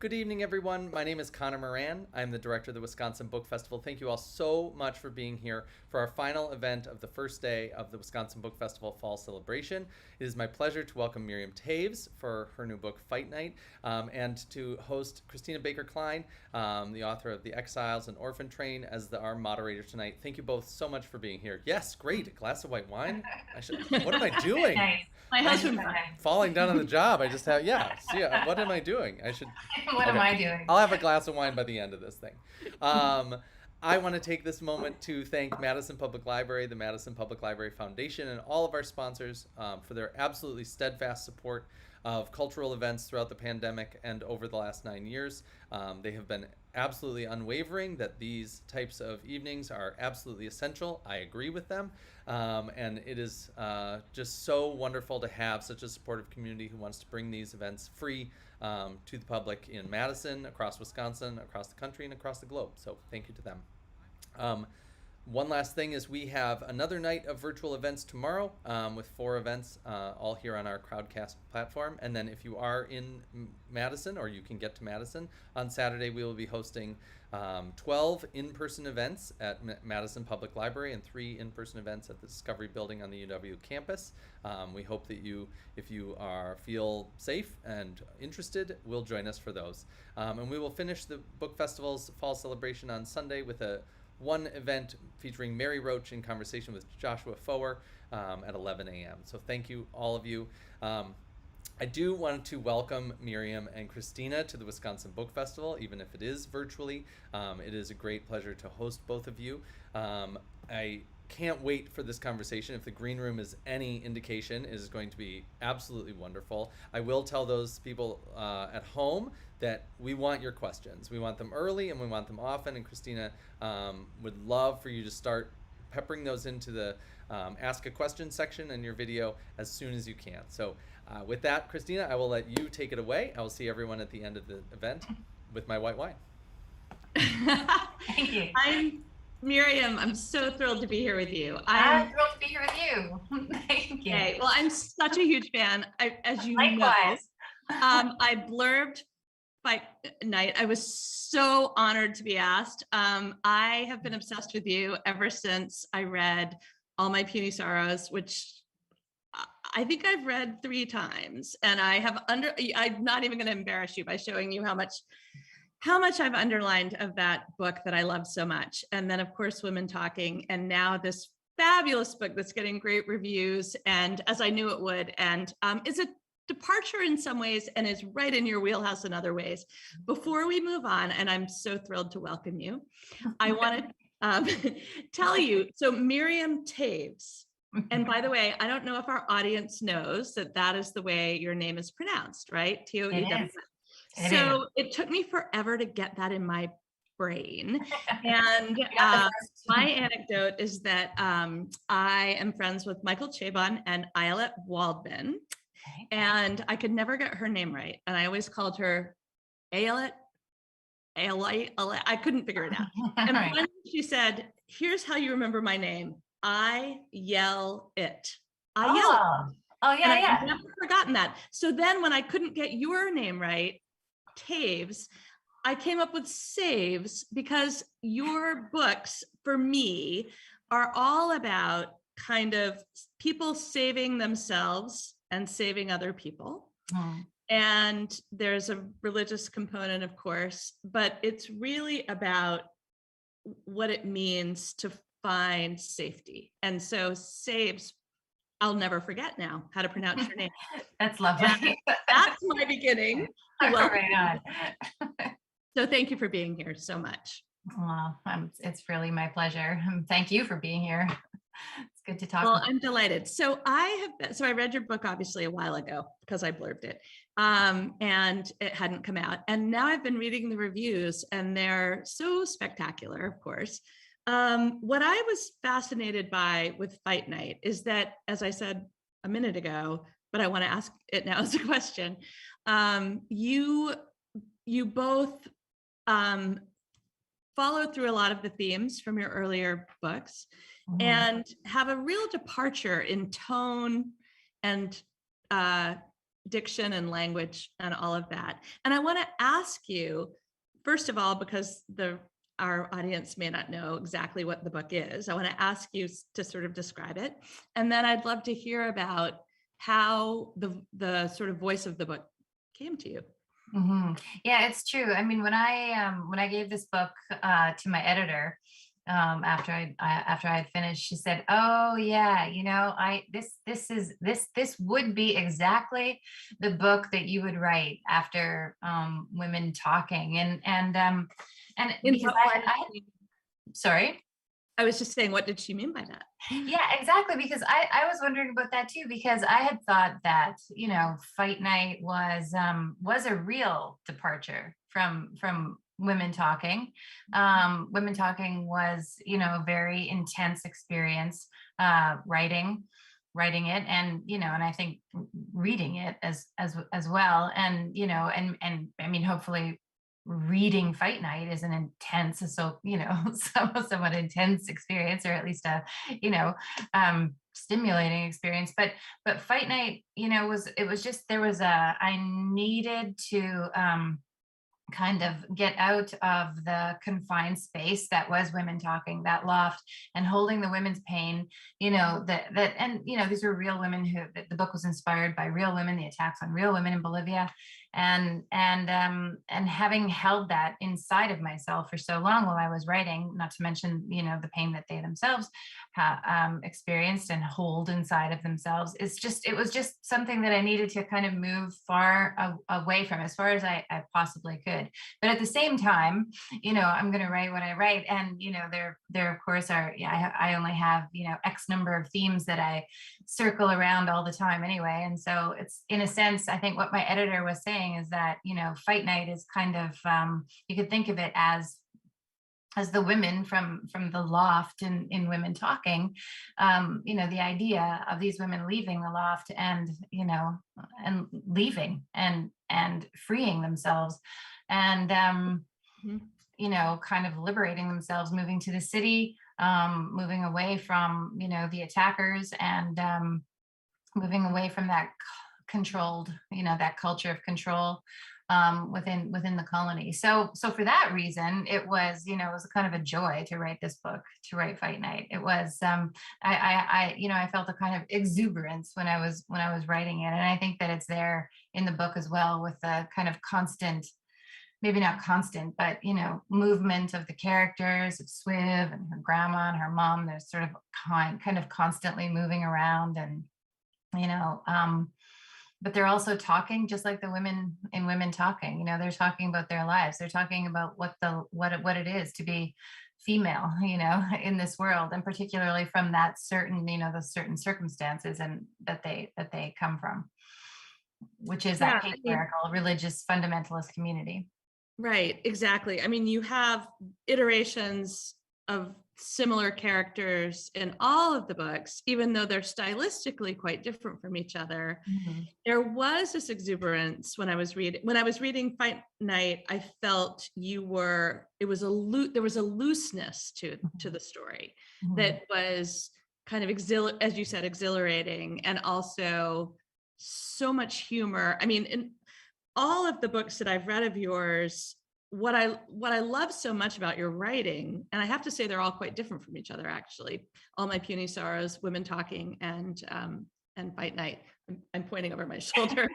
Good evening, everyone. My name is Connor Moran. I'm the director of the Wisconsin Book Festival. Thank you all so much for being here for our final event of the first day of the Wisconsin Book Festival Fall Celebration. It is my pleasure to welcome Miriam Toews for her new book, Fight Night, and to host Christina Baker Kline, the author of the Exiles and Orphan Train, as our moderator tonight. Thank you both so much for being here. Yes, great. A glass of white wine. What am I doing? Nice. My husband. Falling down on the job. I just have, yeah. See, what am I doing? I should. What am I doing? I'll have a glass of wine by the end of this thing. I want to take this moment to thank Madison Public Library, the Madison Public Library Foundation, and all of our sponsors for their absolutely steadfast support of cultural events throughout the pandemic and over the last 9 years. They have been absolutely unwavering that these types of evenings are absolutely essential. I agree with them. And it is just so wonderful to have such a supportive community who wants to bring these events free to the public in Madison, across Wisconsin, across the country, and across the globe. So thank you to them. One last thing is we have another night of virtual events tomorrow with 4 events all here on our Crowdcast platform. And then if you are in Madison, or you can get to Madison, on Saturday we will be hosting 12 in-person events at Madison Public Library and 3 in-person events at the Discovery Building on the UW campus. We hope that if you feel safe and interested, will join us for those. And we will finish the Book Festival's fall celebration on Sunday with one event featuring Mary Roach in conversation with Joshua Foer at 11 a.m. So thank you, all of you. I do want to welcome Miriam and Christina to the Wisconsin Book Festival, even if it is virtually. It is a great pleasure to host both of you. I can't wait for this conversation. If the green room is any indication, it is going to be absolutely wonderful. I will tell those people at home that we want your questions. We want them early and we want them often, and Christina would love for you to start peppering those into the ask a question section in your video as soon as you can. So with that, Christina, I will let you take it away. I will see everyone at the end of the event with my white wine. Thank you. I'm Miriam. I'm so thrilled to be here with you. I'm thrilled to be here with you. Thank you. Okay. Well, I'm such a huge fan. As you Likewise. know, I blurbed Fight Night. I was so honored to be asked. I have been obsessed with you ever since I read All My Puny Sorrows, which I think I've read 3 times, and I'm not even going to embarrass you by showing you how much I've underlined of that book that I love so much. And then of course, Women Talking, and now this fabulous book that's getting great reviews, and as I knew it would, and is a departure in some ways and is right in your wheelhouse in other ways. Before we move on, and I'm so thrilled to welcome you, I want to tell you, so Miriam Toews, and by the way, I don't know if our audience knows that is the way your name is pronounced, right? Toews. So it took me forever to get that in my brain. And my anecdote is that I am friends with Michael Chabon and Ayelet Waldman, and I could never get her name right. And I always called her Ayelet. I couldn't figure it out. And when she said, "Here's how you remember my name, I yell it." I yell it. Oh yeah, and yeah. I've never forgotten that. So then when I couldn't get your name right, Toews, I came up with Saves, because your books for me are all about kind of people saving themselves and saving other people. And there's a religious component, of course, but it's really about what it means to find safety. And so Saves, I'll never forget now how to pronounce your name. That's lovely. That's my beginning. Right on. So thank you for being here so much. Well, it's really my pleasure. Thank you for being here. It's good to talk. Well, I'm delighted. So I read your book obviously a while ago because I blurbed it, and it hadn't come out. And now I've been reading the reviews, and they're so spectacular, of course. What I was fascinated by with Fight Night is that, as I said a minute ago, but I want to ask it now as a question, you both follow through a lot of the themes from your earlier books, and have a real departure in tone and diction and language and all of that. And I want to ask you, first of all, because our audience may not know exactly what the book is, I want to ask you to sort of describe it. And then I'd love to hear about how the sort of voice of the book came to you. Yeah, it's true. I mean, when I gave this book to my editor, after I had finished, she said, "Oh yeah, this would be exactly the book that you would write after women talking." And because sorry. I was just saying, what did she mean by that? Yeah, exactly. Because I was wondering about that too, because I had thought that, Fight Night was a real departure from women talking. Women talking was, a very intense experience, writing it, and and I think reading it as well. And and I mean, hopefully reading Fight Night is an intense, so somewhat intense experience, or at least a stimulating experience. But Fight Night, was just, I needed to kind of get out of the confined space that was women talking, that loft, and holding the women's pain, and these were real women who, the book was inspired by real women, the attacks on real women in Bolivia, and having held that inside of myself for so long while I was writing, not to mention the pain that they themselves experienced and hold inside of themselves, it was just something that I needed to kind of move far away from, as far as I possibly could. But at the same time, I'm going to write what I write, and there of course are, I only have X number of themes that I circle around all the time anyway. And so it's, in a sense, I think what my editor was saying is that Fight Night is kind of, you could think of it as the women from the loft in Women Talking, the idea of these women leaving the loft and and leaving and freeing themselves, and kind of liberating themselves, moving to the city, moving away from the attackers, and moving away from that controlled, that culture of control within the colony. So for that reason, it was kind of a joy to write this book, to write Fight Night. It was I felt a kind of exuberance when I was writing it, and I think that it's there in the book as well, with the kind of constant, maybe not constant, but movement of the characters, of Swiv and her grandma and her mom. They're sort of kind of constantly moving around, and but they're also talking just like the women in Women Talking. They're talking about their lives. They're talking about what it is to be female, in this world, and particularly from that certain, those certain circumstances and that they come from, which is that patriarchal, religious, fundamentalist community. Right, exactly. I mean, you have iterations of similar characters in all of the books, even though they're stylistically quite different from each other. Mm-hmm. There was this exuberance when I was reading Fight Night. I felt there was a looseness to the story, mm-hmm. that was kind of as you said, exhilarating, and also so much humor. I mean, in all of the books that I've read of yours, what I love so much about your writing, and I have to say they're all quite different from each other, actually. All My Puny Sorrows, Women Talking, and Fight Night. I'm pointing over my shoulder.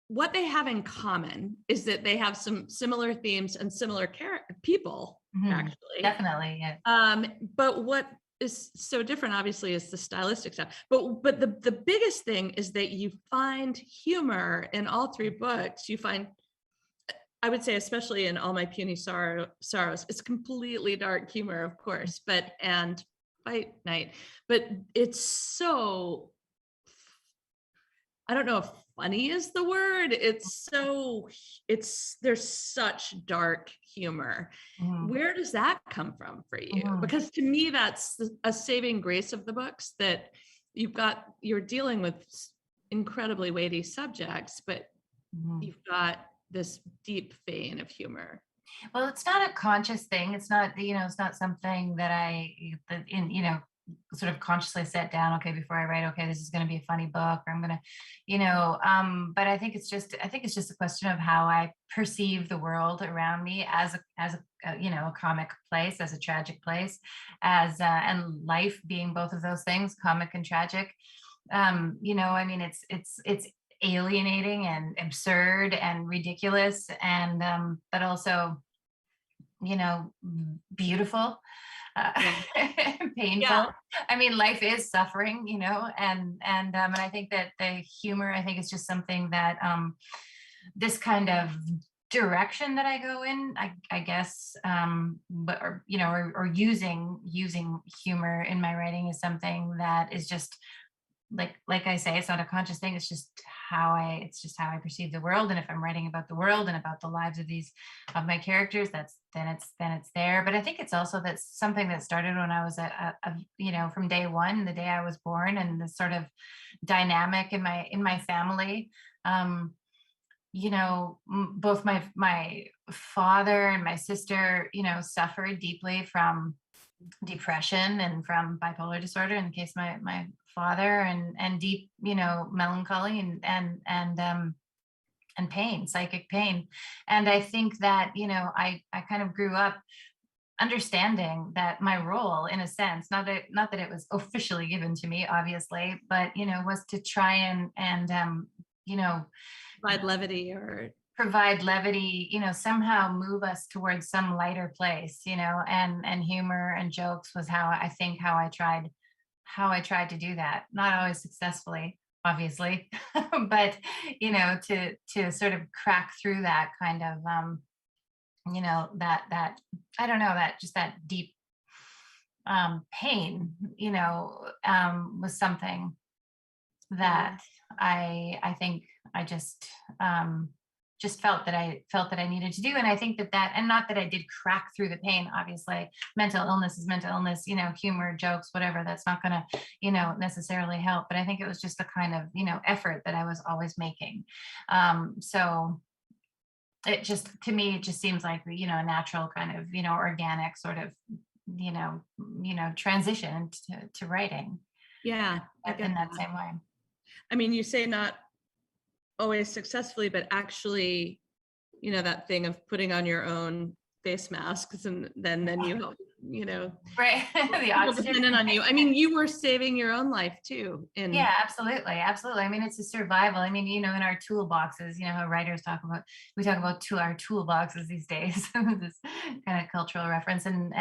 What they have in common is that they have some similar themes and similar people, mm-hmm. actually. Definitely, yeah. But what is so different, obviously, is the stylistic stuff. But the biggest thing is that you find humor in all three books. You find, I would say, especially in All My Puny Sorrows, it's completely dark humor, of course, and Fight Night. But it's so, I don't know if funny is the word. There's such dark humor. Mm-hmm. Where does that come from for you? Mm-hmm. Because to me, that's a saving grace of the books, that you're dealing with incredibly weighty subjects, but mm-hmm. you've got this deep vein of humor. Well, it's not a conscious thing. It's not, it's not something that sort of consciously set down, okay, before I write, okay, this is going to be a funny book, or I'm going to, but I think it's just a question of how I perceive the world around me as a comic place, as a tragic place, and life being both of those things, comic and tragic. I mean, it's alienating and absurd and ridiculous, and but also, beautiful, painful. Yeah. I mean, life is suffering, and I think that the humor, I think, is just something that this kind of direction that I go in, I guess, or using humor in my writing is something that is just like I say, it's not a conscious thing. It's just how I perceive the world. And if I'm writing about the world and about the lives of my characters, then it's there. But I think it's also that's something that started when I was from day one, the day I was born, and the sort of dynamic in my family. Both my father and my sister, suffered deeply from depression and from bipolar disorder, in the case of my father, and deep, melancholy and pain, psychic pain. And I think that, I kind of grew up understanding that my role, in a sense, not that it was officially given to me, obviously, but, was to try and provide levity, somehow move us towards some lighter place, and humor and jokes was how I tried to do that. Not always successfully, obviously, but, to sort of crack through that kind of, that I don't know, that deep pain, was something that I think I just felt that I needed to do. And I think that and not that I did crack through the pain, obviously. Mental illness is mental illness, humor, jokes, whatever, that's not going to, necessarily help. But I think it was just the kind of, effort that I was always making. So it just, to me, it just seems like, a natural kind of, organic sort of, transition to writing. Yeah. In that same way. I mean, you say not always successfully, but actually, that thing of putting on your own face masks, and then you help, right. The oxygen dependent on you. I mean, you were saving your own life too. Yeah, absolutely. I mean, it's a survival. I mean, in our toolboxes, how writers we talk about our toolboxes these days. This kind of cultural reference, and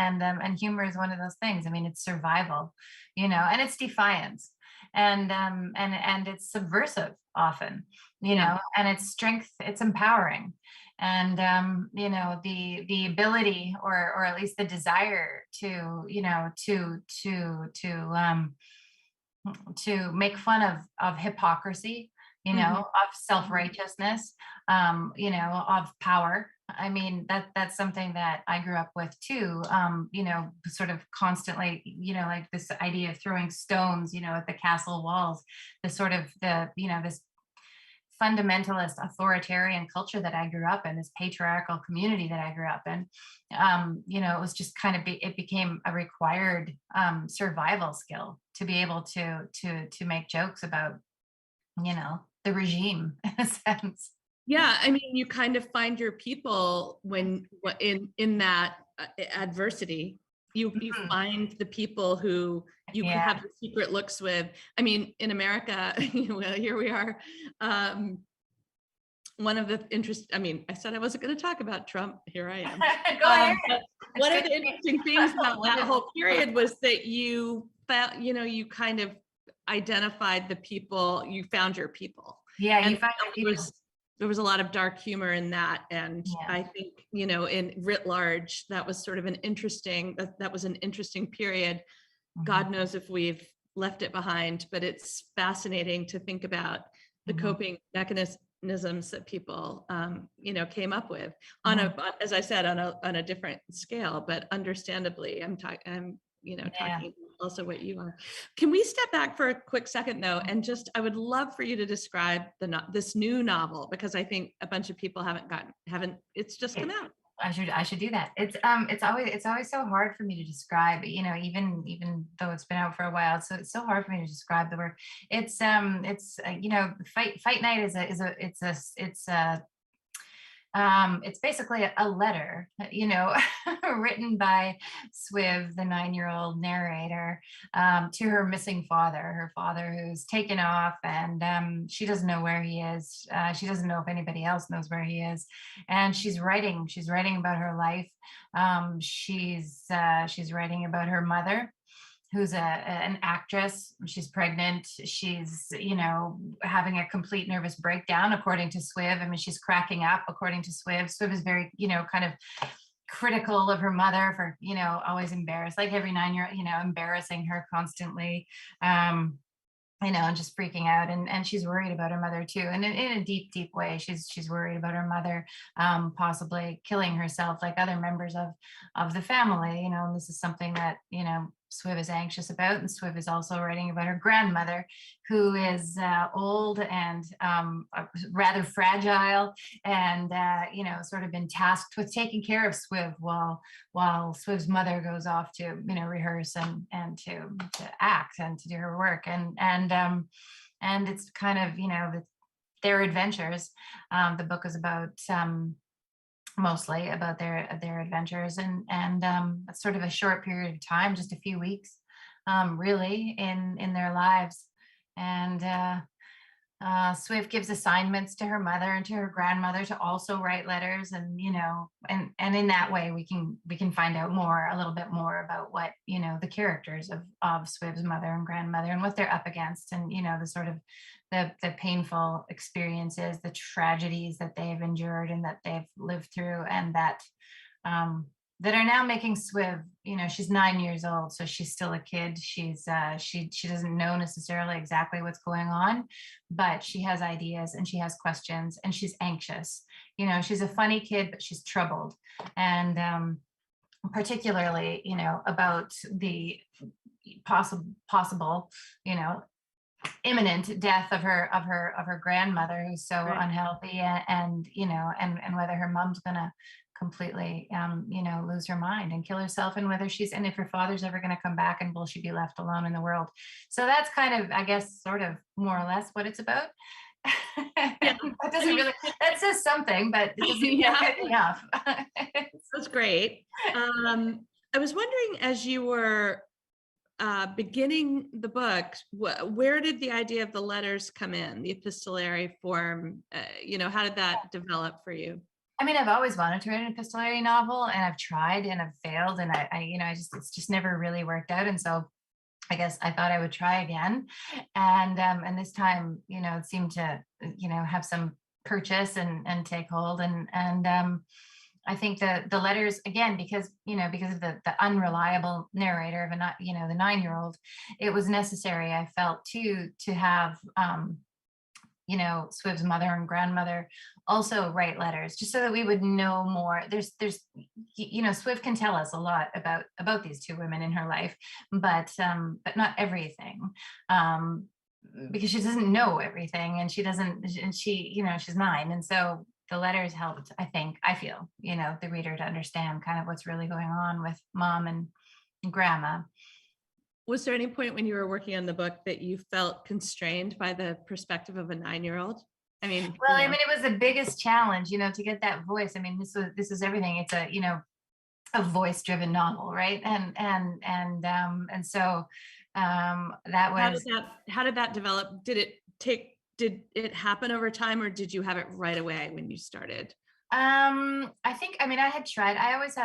humor is one of those things. I mean, it's survival, and it's defiance, and it's subversive often, and it's strength, it's empowering. And the ability, or at least the desire to make fun of hypocrisy, of self-righteousness, of power. I mean, that's something that I grew up with too, sort of constantly, like this idea of throwing stones, at the castle walls, the sort of this fundamentalist authoritarian culture that I grew up in, this patriarchal community that I grew up in. It was just kind of, it became a required survival skill to be able to make jokes about, the regime, in a sense. Yeah, I mean, you kind of find your people when in that adversity. You find the people who you can have the secret looks with. I mean, in America, well, here we are. One of the I said I wasn't going to talk about Trump. Here I am. Go ahead. One of the interesting things about that whole period was that you found, you kind of identified the people, you found your people. Yeah, and you find your people. There was a lot of dark humor in that. And I think, in writ large, that was sort of an interesting period. God knows if we've left it behind, but it's fascinating to think about the coping mechanisms that people, came up with on as I said, on a different scale, but understandably, I'm talking also what you are. Can we step back for a quick second though? And I would love for you to describe this new novel, because I think a bunch of people haven't, it's just come out. I should do that. It's always so hard for me to describe, even though it's been out for a while. So it's so hard for me to describe the work. Fight Night it's basically a letter, written by Swiv, the 9-year-old narrator, to her missing father, her father who's taken off, and she doesn't know where he is. She doesn't know if anybody else knows where he is, and she's writing. She's writing about her life. She's writing about her mother, who's an actress. She's pregnant. She's, having a complete nervous breakdown, according to Swiv. I mean, she's cracking up, according to Swiv. Swiv is very, kind of critical of her mother for, always embarrassed, like every 9-year-old, embarrassing her constantly. And just freaking out, and she's worried about her mother too, and in a deep way she's worried about her mother possibly killing herself like other members of the family, and this is something that Swiv is anxious about. And Swiv is also writing about her grandmother, who is old and rather fragile, and sort of been tasked with taking care of Swiv while Swiv's mother goes off to rehearse and to act and to do her work, and it's kind of their adventures. The book is about mostly about their adventures, and it's sort of a short period of time, just a few weeks, really, in their lives. And Swift gives assignments to her mother and to her grandmother to also write letters, and and in that way we can find out a little bit more about what the characters of Swiv's mother and grandmother, and what they're up against, and the sort of the painful experiences, the tragedies that they've endured and that they've lived through, and that are now making Swiv, she's 9 years old, so she's still a kid. She doesn't know necessarily exactly what's going on, but she has ideas and she has questions and she's anxious. She's a funny kid, but she's troubled, and particularly, about the possible, imminent death of her grandmother, who's so Right. unhealthy, and whether her mom's gonna completely lose her mind and kill herself, and and if her father's ever going to come back, and will she be left alone in the world. So that's kind of, I guess, sort of more or less what it's about. Yeah. That doesn't really, that says something, but it doesn't get enough. That's great. I was wondering, as you were beginning the book, where did the idea of the letters come in, the epistolary form? How did that develop for you? I mean, I've always wanted to write an epistolary novel, and I've tried and I've failed, and it's just never really worked out. And so I guess I thought I would try again. And this time, it seemed to, have some purchase and take hold. And I think the letters, again, because of the unreliable narrator of the 9-year-old, it was necessary, I felt, to have Swiv's mother and grandmother also write letters, just so that we would know more. There's Swiv can tell us a lot about these two women in her life, but not everything, because she doesn't know everything, and she's 9, and so the letters helped, I feel, the reader to understand kind of what's really going on with mom and grandma. Was there any point when you were working on the book that you felt constrained by the perspective of a 9-year-old? I mean, it was the biggest challenge, to get that voice. I mean, this is everything. It's a voice-driven novel, right? And so that was. How did that develop? Did it happen over time, or did you have it right away when you started? I had tried. I always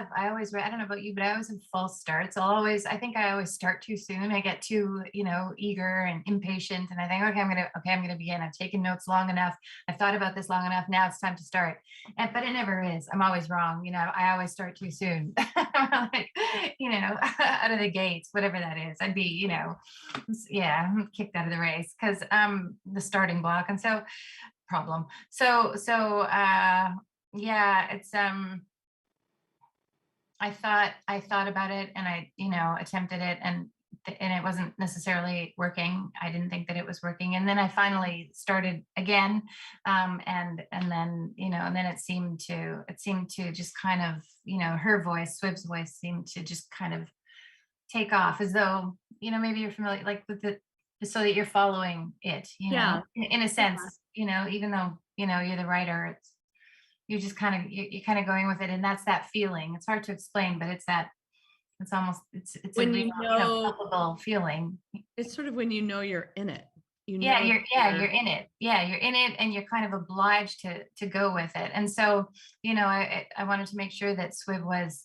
read, I don't know about you, but I always have false starts. I always start too soon. I get too, eager and impatient, and I think, I'm going to begin. I've taken notes long enough. I've thought about this long enough. Now it's time to start. But it never is. I'm always wrong. I always start too soon. Like, out of the gates, whatever that is, I'd be, kicked out of the race, because the starting block. And so problem. It's I thought about it, and I attempted it, and and it wasn't necessarily working. I didn't think that it was working. And then I finally started again. And then, and then it seemed to just kind of, her voice, Swiv's voice seemed to just kind of take off, as though, maybe you're familiar, like with the, so that you're following it, Yeah. in a sense, even though, you're the writer, it's, you're just kind of, you're kind of going with it. And that's that feeling. It's hard to explain, but it's almost, it's When a real, palpable feeling. It's sort of when you're in it. You're in it. Yeah, you're in it, and you're kind of obliged to go with it. And so, I wanted to make sure that Swiv was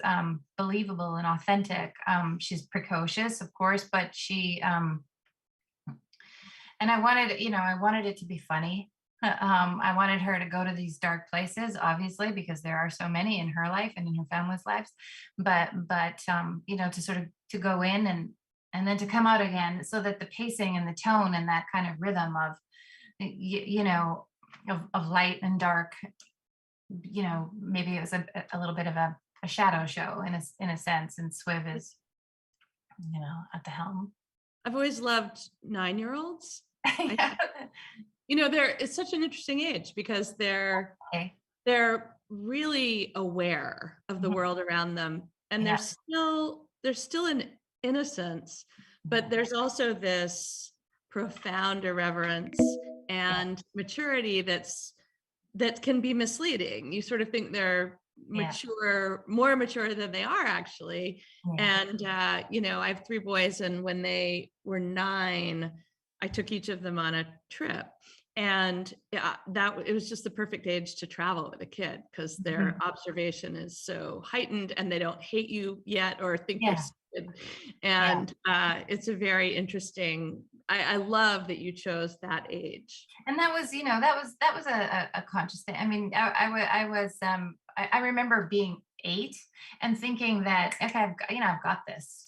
believable and authentic. She's precocious, of course, but she and I wanted it to be funny. I wanted her to go to these dark places, obviously, because there are so many in her life and in her family's lives. But to sort of to go in and then to come out again, so that the pacing and the tone and that kind of rhythm of, of light and dark, maybe it was a little bit of a shadow show in a sense. And Swiv is, at the helm. I've always loved 9-year-olds. It's such an interesting age because they're really aware of the world around them, and there's still an innocence, but there's also this profound irreverence and maturity that can be misleading. You sort of think they're mature, more mature than they are actually. And I have 3 boys, and when they were 9, I took each of them on a trip, and it was just the perfect age to travel with a kid, because their observation is so heightened and they don't hate you yet or think you're stupid. And it's a very interesting, I love that you chose that age. And that was, that was a conscious thing. I mean, I remember being 8 and thinking that, okay, I've got this,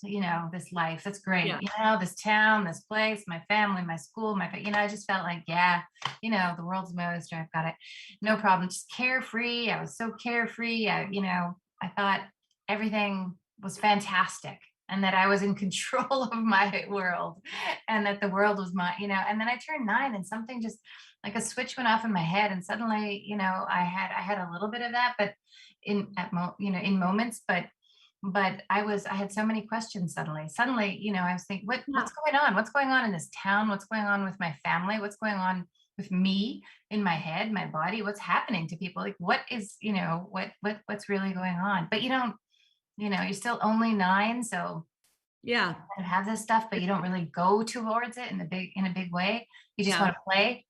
this life, that's great. This town, this place, my family, my school, I just felt like, the world's my oyster. I've got it. No problem. Just carefree. I was so carefree. I thought everything was fantastic, and that I was in control of my world, and that the world was my, and then I turned 9 and something just like a switch went off in my head, and suddenly, I had a little bit of that, but in moments, but I had so many questions suddenly, I was thinking, what's going on in this town? What's going on with my family? What's going on with me, in my head, my body? What's happening to people? Like, what is, what's really going on? But you're still only 9, so you have this stuff, but you don't really go towards it in a big way. You just want to play.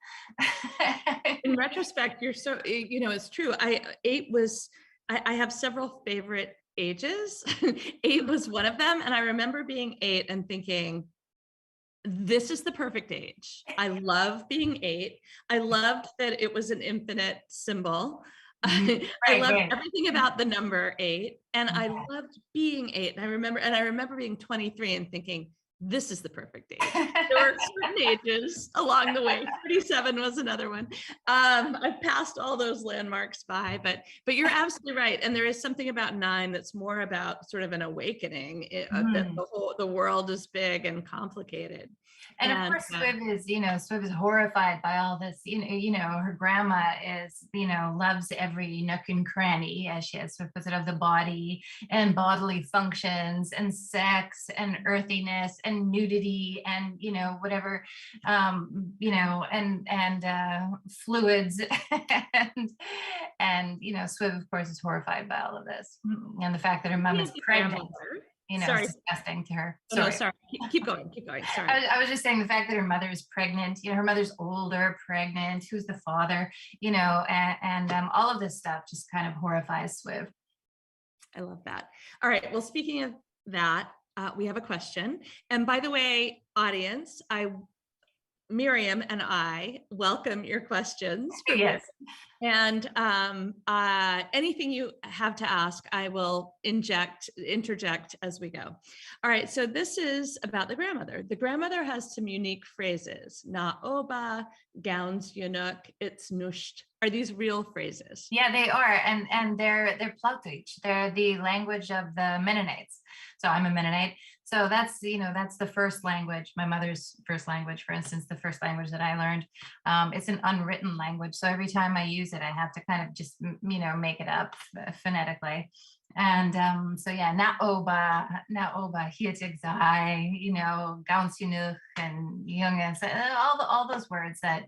In retrospect, you're so, it's true. I have several favorite ages. 8 was one of them. And I remember being 8 and thinking, this is the perfect age. I love being 8. I loved that it was an infinite symbol. I loved everything about the number 8, and I loved being 8. And I remember being 23 and thinking, this is the perfect age. There were certain ages along the way. 37 was another one. I've passed all those landmarks by, but you're absolutely right. And there is something about 9 that's more about sort of an awakening, that the world is big and complicated. And of course, Swiv is horrified by all this. Her grandma is, loves every nook and cranny, as she has Swiv puts it, of the body and bodily functions and sex and earthiness and nudity and whatever, and fluids, and Swiv, of course, is horrified by all of this, and the fact that her mom is pregnant. Disgusting to her. Sorry. No, sorry. Keep going. Sorry. I was just saying the fact that her mother is pregnant, her mother's older, pregnant, who's the father, and all of this stuff just kind of horrifies Swiv. I love that. All right. Well, speaking of that, we have a question. And by the way, audience, Miriam and I welcome your questions. Yes. And anything you have to ask, I will interject as we go. All right, so this is about the grandmother. The grandmother has some unique phrases. Na oba, gowns yunuk, it's nusht. Are these real phrases? Yeah, they are, and they're Plautich. They're the language of the Mennonites. So I'm a Mennonite. So that's, that's the first language, my mother's first language, for instance, the first language that I learned. It's an unwritten language. So every time I use it, I have to kind of just, make it up phonetically. And so yeah, na oba, hiet exai, gaunsinuch and junges, all those words that,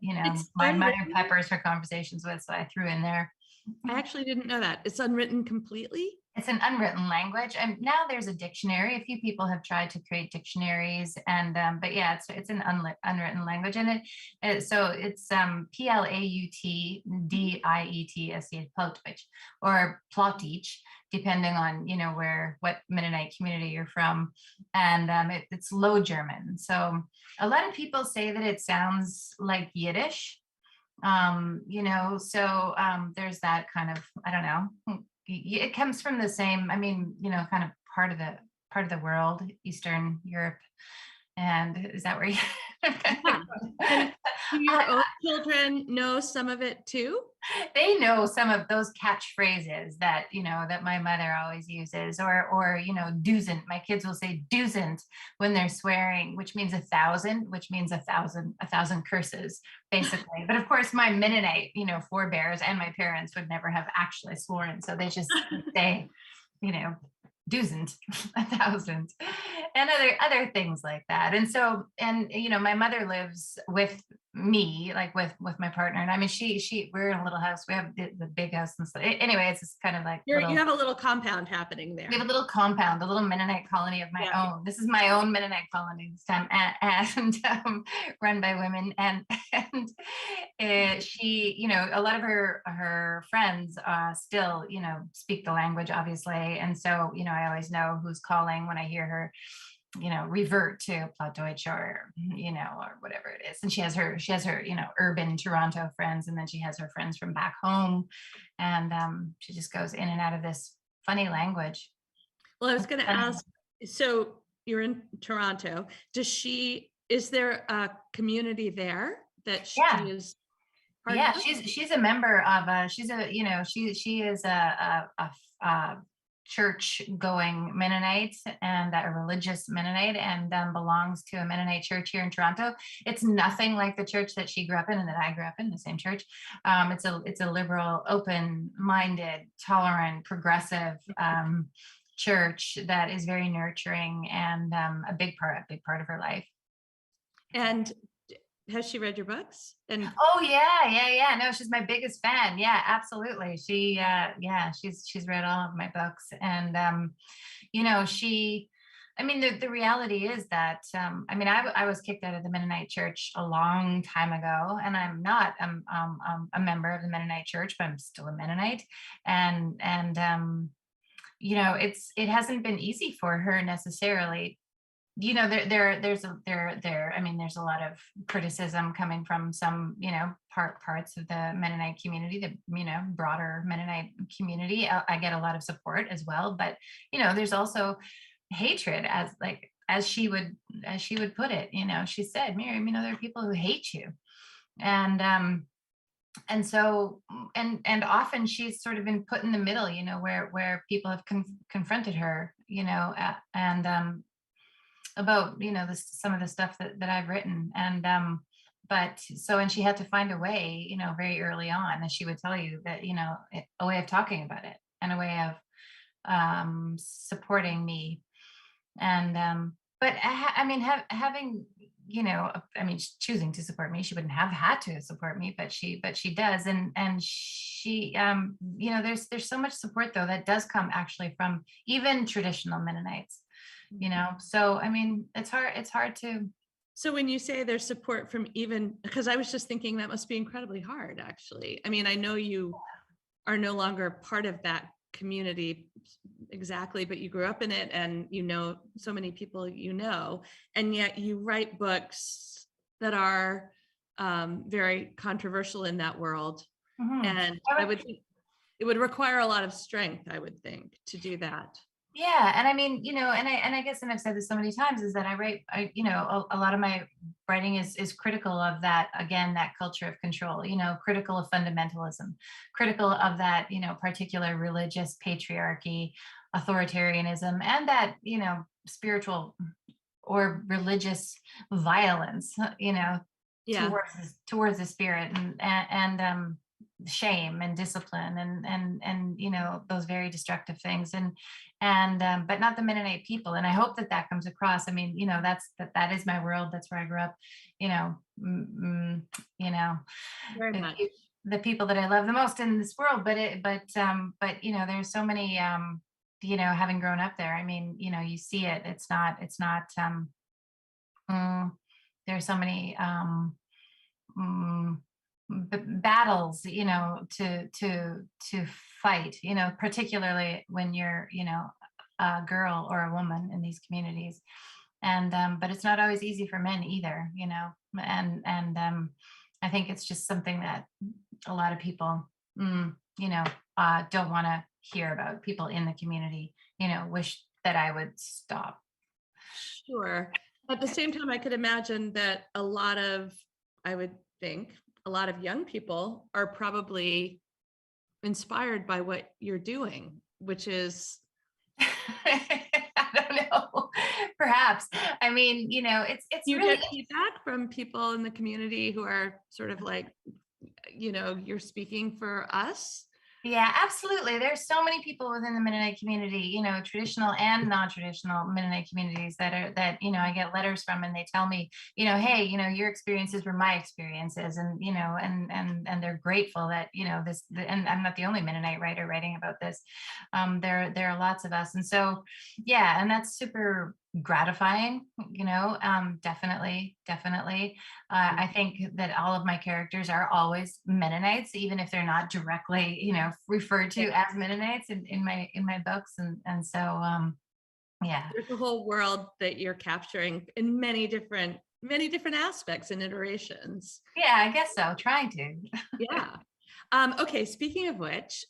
my mother peppers her conversations with. So I threw in there. I actually didn't know that. It's unwritten completely? It's an unwritten language, and now there's a dictionary. A few people have tried to create dictionaries, and but yeah, it's an unwritten language, and so it's Plautdietsch, Plautdeutsch, or Plautdeutsch, depending on what Mennonite community you're from, and it's Low German. So a lot of people say that it sounds like Yiddish. So there's that kind of, I don't know, it comes from the same, kind of part of the world, Eastern Europe. And is that where you And do your own children know some of it too? They know some of those catchphrases that, that my mother always uses, or doozent. My kids will say doozent when they're swearing, which means 1,000, which means 1,000 curses, basically. But of course, my Mennonite, forebears and my parents would never have actually sworn. So they just say, doozent, 1,000, and other things like that. And so, my mother lives with me, like with my partner, and we're in a little house. We have the big house and stuff. Anyway, it's just kind of like you have a little compound happening there. We have a little compound, a little Mennonite colony of my own. This is my own Mennonite colony this time, and run by women. And she, a lot of her friends still, speak the language, obviously. And so, I always know who's calling when I hear her, revert to Plattdeutsch or whatever it is. And she has her, urban Toronto friends, and then she has her friends from back home. And she just goes in and out of this funny language. Well, I was going to ask, so you're in Toronto. Is there a community there that she is part of? Yeah, she's a member of she is a church going Mennonite and a religious Mennonite, and belongs to a Mennonite church here in Toronto. It's nothing like the church that she grew up in and that I grew up in, the same church. It's a liberal, open-minded, tolerant, progressive church that is very nurturing and a big part of her life. And has she read your books? And oh yeah. No, she's my biggest fan. Yeah, absolutely. She's read all of my books, and the reality is that I was kicked out of the Mennonite church a long time ago, and I'm not a member of the Mennonite church, but I'm still a Mennonite, and it hasn't been easy for her necessarily. There's a lot of criticism coming from some, parts of the Mennonite community, the, broader Mennonite community. I get a lot of support as well, but, there's also hatred, as she would put it. She said, Miriam, there are people who hate you. And so, and often she's sort of been put in the middle, where people have confronted her, and about some of the stuff that I've written, and and she had to find a way, very early on, as she would tell you, that a way of talking about it and a way of supporting me. And but having choosing to support me, she wouldn't have had to support me, but she does, and she there's so much support though that does come actually from even traditional Mennonites. So it's hard to. So when you say there's support from even, because I was just thinking that must be incredibly hard, actually. I know you are no longer part of that community exactly, but you grew up in it, and so many people, and yet you write books that are very controversial in that world. Mm-hmm. And I would think it would require a lot of strength, I would think, to do that. Yeah, and I mean, and I guess, and I've said this so many times, is that a lot of my writing is critical of that, again, that culture of control, critical of fundamentalism, critical of that, particular religious patriarchy, authoritarianism, and that, spiritual or religious violence, Yeah. towards the spirit, and shame and discipline, and those very destructive things, and but not the Mennonite people. And I hope that that comes across. I mean, that is my world. That's where I grew up. you know mm, mm, you know Very the, much. the people that I love the most in this world. But there's so many, having grown up there. I mean, you see it. It's not mm, there's so many, mm, battles, to fight, particularly when you're, a girl or a woman in these communities. And but it's not always easy for men either, and I think it's just something that a lot of people, don't want to hear about. People in the community, wish that I would stop. Sure. At the same time, I could imagine that I would think, a lot of young people are probably inspired by what you're doing, which is, I don't know. Perhaps. I mean, it's you really. get feedback from people in the community who are sort of like, you're speaking for us. Yeah, absolutely. There's so many people within the Mennonite community, traditional and non-traditional Mennonite communities that I get letters from, and they tell me, hey, your experiences were my experiences, and they're grateful that, and I'm not the only Mennonite writer writing about this. There are lots of us. And so, yeah, and that's super gratifying, definitely. I think that all of my characters are always Mennonites, even if they're not directly, referred to as Mennonites in my books, and so yeah. There's a whole world that you're capturing in many different aspects and iterations. Yeah, I guess so. Trying to. Yeah. Okay. Speaking of which,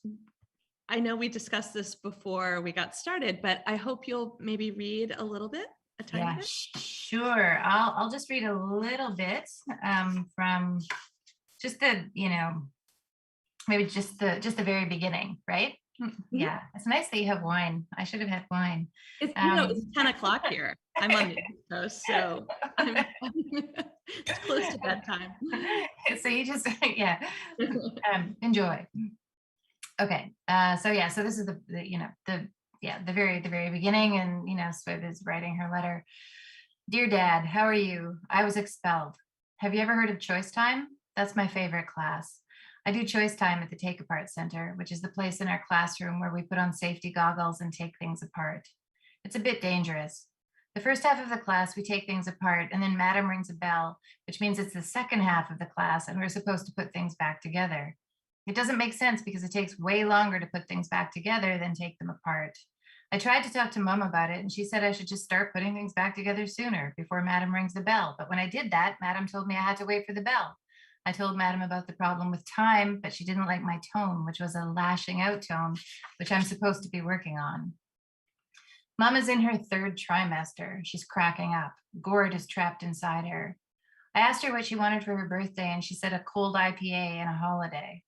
I know we discussed this before we got started, but I hope you'll maybe read a little bit, a tiny Yeah, bit. sure. I'll just read a little bit from just maybe just the very beginning, right? Yeah, it's nice that you have wine. I should have had wine. It's, it's 10 o'clock here. I'm on the East Coast, so it's close to bedtime. So you just, yeah, enjoy. Okay, so this is the very beginning, and Swiv is writing her letter. Dear Dad, how are you? I was expelled. Have you ever heard of choice time? That's my favorite class. I do choice time at the Take Apart Center, which is the place in our classroom where we put on safety goggles and take things apart. It's a bit dangerous. The first half of the class, we take things apart, and then Madam rings a bell, which means it's the second half of the class, and we're supposed to put things back together. It doesn't make sense because it takes way longer to put things back together than take them apart. I tried to talk to Mom about it, and she said I should just start putting things back together sooner, before Madam rings the bell. But when I did that, Madam told me I had to wait for the bell. I told Madam about the problem with time, but she didn't like my tone, which was a lashing out tone, which I'm supposed to be working on. Mom is in her third trimester. She's cracking up. Gourd is trapped inside her. I asked her what she wanted for her birthday, and she said a cold IPA and a holiday.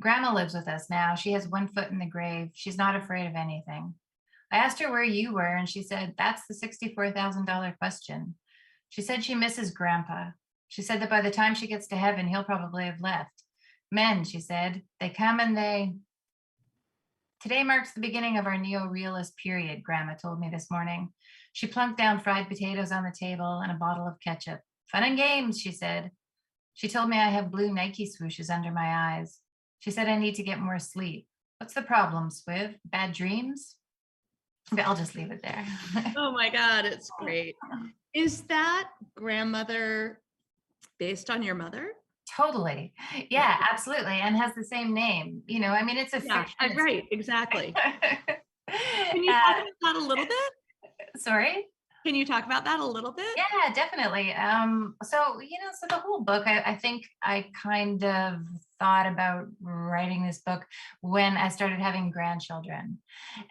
Grandma lives with us now. She has one foot in the grave. She's not afraid of anything. I asked her where you were, and she said, that's the $64,000 question. She said she misses Grandpa. She said that by the time she gets to heaven, he'll probably have left. Men, she said, they come and they. Today marks the beginning of our neo-realist period, Grandma told me this morning. She plunked down fried potatoes on the table and a bottle of ketchup. Fun and games, she said. She told me I have blue Nike swooshes under my eyes. She said I need to get more sleep. What's the problem, Swiv? Bad dreams? I'll just leave it there. Oh my God, it's great. Is that grandmother based on your mother? Totally. Yeah, absolutely. And has the same name. I mean, it's a fiction. Right, exactly. Can you talk about that a little bit? Sorry? Can you talk about that a little bit? Yeah, definitely. So, so the whole book, I think I kind of thought about writing this book when I started having grandchildren.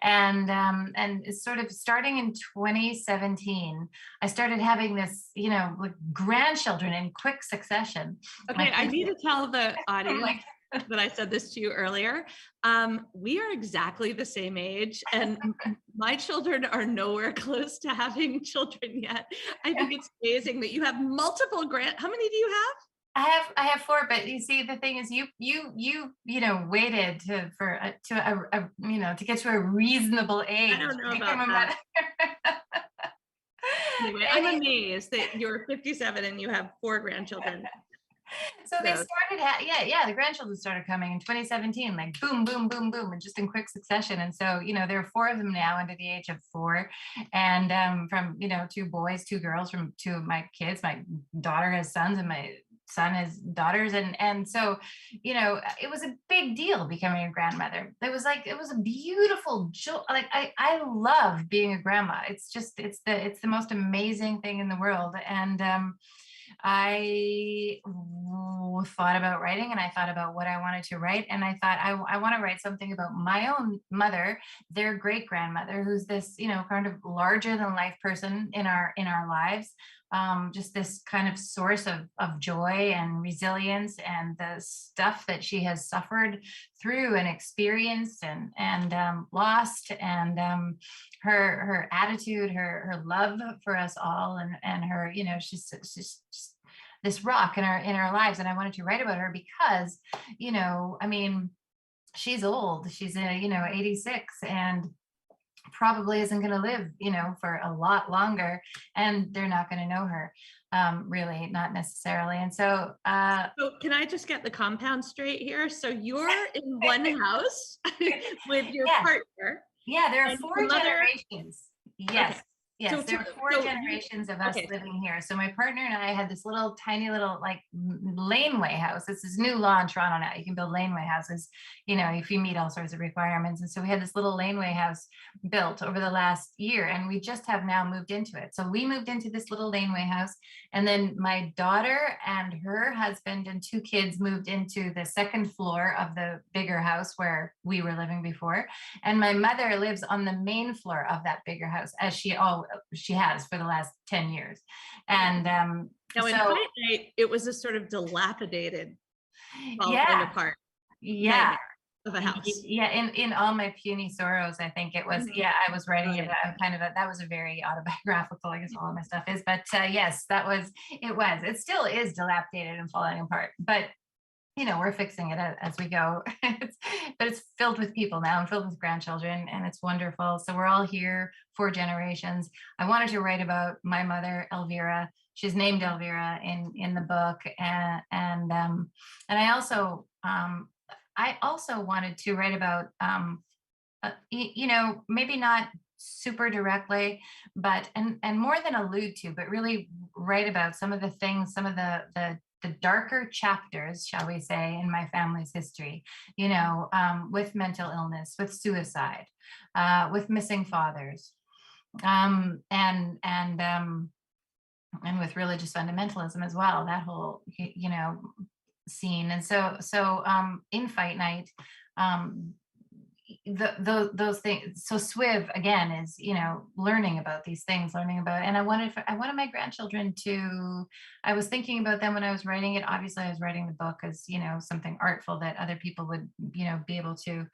And it's sort of starting in 2017, I started having this, like grandchildren in quick succession. Okay, I need to tell the audience Like, that I said this to you earlier. We are exactly the same age, and my children are nowhere close to having children yet. I think it's amazing that you have multiple How many do you have? I have four, but you see, the thing is, waited to get to a reasonable age I don't know to about become a that. mother. Anyway, I'm amazed that you're 57 and you have 4 grandchildren. So they started, the grandchildren started coming in 2017, like boom, boom, boom, boom, and just in quick succession. And so, there are 4 of them now under the age of 4. And from, 2 boys, 2 girls from 2 of my kids. My daughter has sons and my son has daughters. And so, it was a big deal becoming a grandmother. It was a beautiful joy. Like I love being a grandma. It's the most amazing thing in the world. And I thought about writing, and I thought about what I wanted to write. And I thought, I want to write something about my own mother, their great grandmother, who's this, kind of larger than life person in our lives. Just this kind of source of joy and resilience, and the stuff that she has suffered through and experienced and lost, and her attitude, her love for us all, and her, she's this rock in our lives. And I wanted to write about her because, I mean, she's old. She's 86, and probably isn't going to live, for a lot longer, and they're not going to know her, really, not necessarily. And so, so can I just get the compound straight here? So you're in one house with your partner. Yeah, there are 4 generations. Yes. Okay. Yes, So there are 4 generations of us living here. So my partner and I had this little tiny little like laneway house. This is new law in Toronto now. You can build laneway houses, if you meet all sorts of requirements. And so we had this little laneway house built over the last year, and we just have now moved into it. So we moved into this little laneway house, and then my daughter and her husband and 2 kids moved into the 2nd floor of the bigger house where we were living before. And my mother lives on the main floor of that bigger house, as she has for the last 10 years. And now in Fight it was a sort of dilapidated, falling apart nightmare of a house. Yeah, in All My Puny Sorrows, I think it was. Yeah, I was writing about that was a very autobiographical, I guess all of my stuff is. But yes, it still is dilapidated and falling apart. But we're fixing it as we go. But it's filled with people now, and filled with grandchildren, and it's wonderful. So we're all here, 4 generations. I wanted to write about my mother, Elvira. She's named Elvira in the book, and I also wanted to write about, maybe not super directly, but and more than allude to, but really write about some of the things, some of the darker chapters, shall we say, in my family's history, with mental illness, with suicide, with missing fathers, and with religious fundamentalism as well, that whole, scene. And so in Fight Night, those things. So Swiv again is, learning about these things, and I wanted my grandchildren to, I was thinking about them when I was writing it. Obviously I was writing the book as, something artful that other people would, be able to,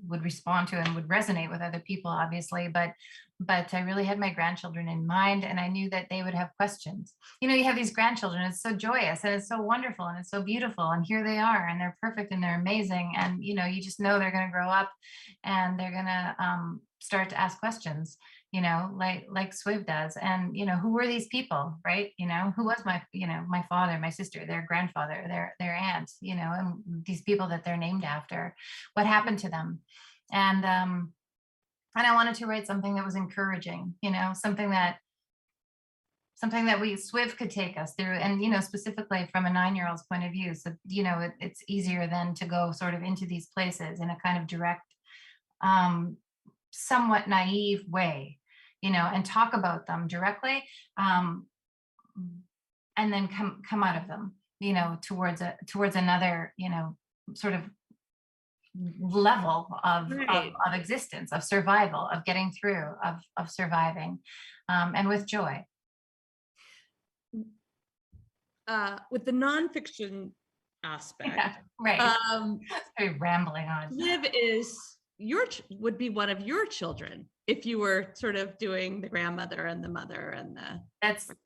would respond to and would resonate with other people, obviously. But I really had my grandchildren in mind, and I knew that they would have questions. You have these grandchildren, it's so joyous and it's so wonderful and it's so beautiful, and here they are, and they're perfect and they're amazing, and you just know they're going to grow up and they're going to start to ask questions, like Swiv does. And who were these people, right? Who was my father, my sister, their grandfather, their aunt, and these people that they're named after, what happened to them. And I wanted to write something that was encouraging, something that Swiv could take us through, and specifically from a 9-year-old's point of view. So it's easier then to go sort of into these places in a kind of direct, somewhat naive way, and talk about them directly, and then come out of them, towards another, sort of level Right. of existence, of survival, of getting through, of surviving, and with joy. With the nonfiction aspect, Yeah, right. um, Very rambling on. Swiv is would be one of your children if you were sort of doing the grandmother and the mother and the.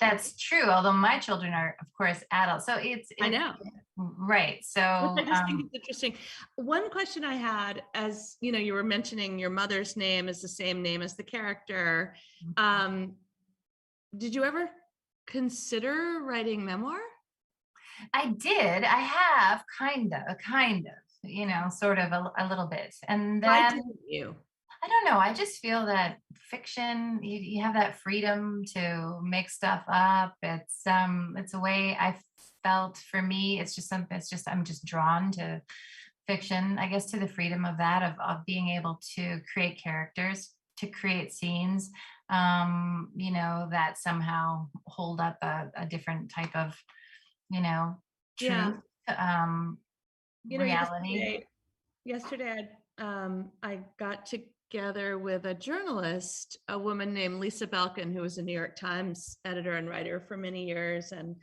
That's true. Although my children are, of course, adults, so I know. right. Which So I just think it's interesting. One question I had, as you were mentioning your mother's name is the same name as the character. Did you ever consider writing memoir? I did. I have kind of, sort of a little bit, and Why then didn't you? I don't know. I just feel that fiction, you have that freedom to make stuff up. It's a way I felt. For me, it's just something. It's just I'm just drawn to fiction. I guess, to the freedom of that, of being able to create characters, to create scenes, that somehow hold up a different type of, Yeah. truth, reality. Yesterday I got together with a journalist, a woman named Lisa Belkin, who was a New York Times editor and writer for many years. And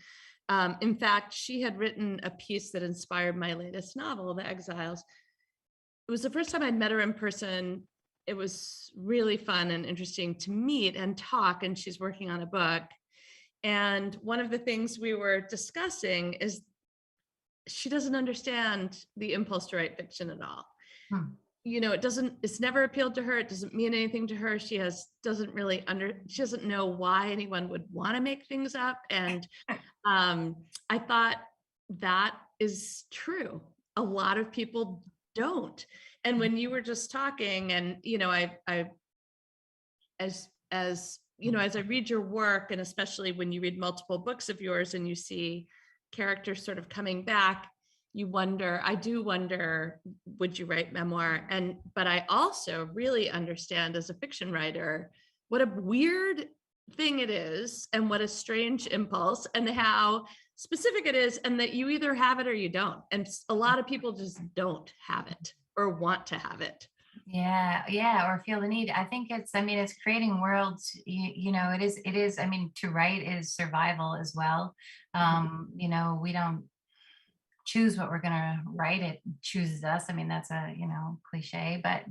in fact, she had written a piece that inspired my latest novel, The Exiles. It was the first time I'd met her in person. It was really fun and interesting to meet and talk, and she's working on a book. And one of the things we were discussing is she doesn't understand the impulse to write fiction at all. It's never appealed to her. It doesn't mean anything to her. She doesn't know why anyone would want to make things up. And I thought that is true. A lot of people don't. And when you were just talking, and as I read your work, and especially when you read multiple books of yours and you see characters sort of coming back, I do wonder, would you write memoir? But I also really understand, as a fiction writer, what a weird thing it is, and what a strange impulse, and how specific it is, and that you either have it or you don't. And a lot of people just don't have it or want to have it. Yeah, or feel the need. I think it's creating worlds. It is. To write is survival as well. We don't choose what we're going to write. It chooses us. That's a cliche, but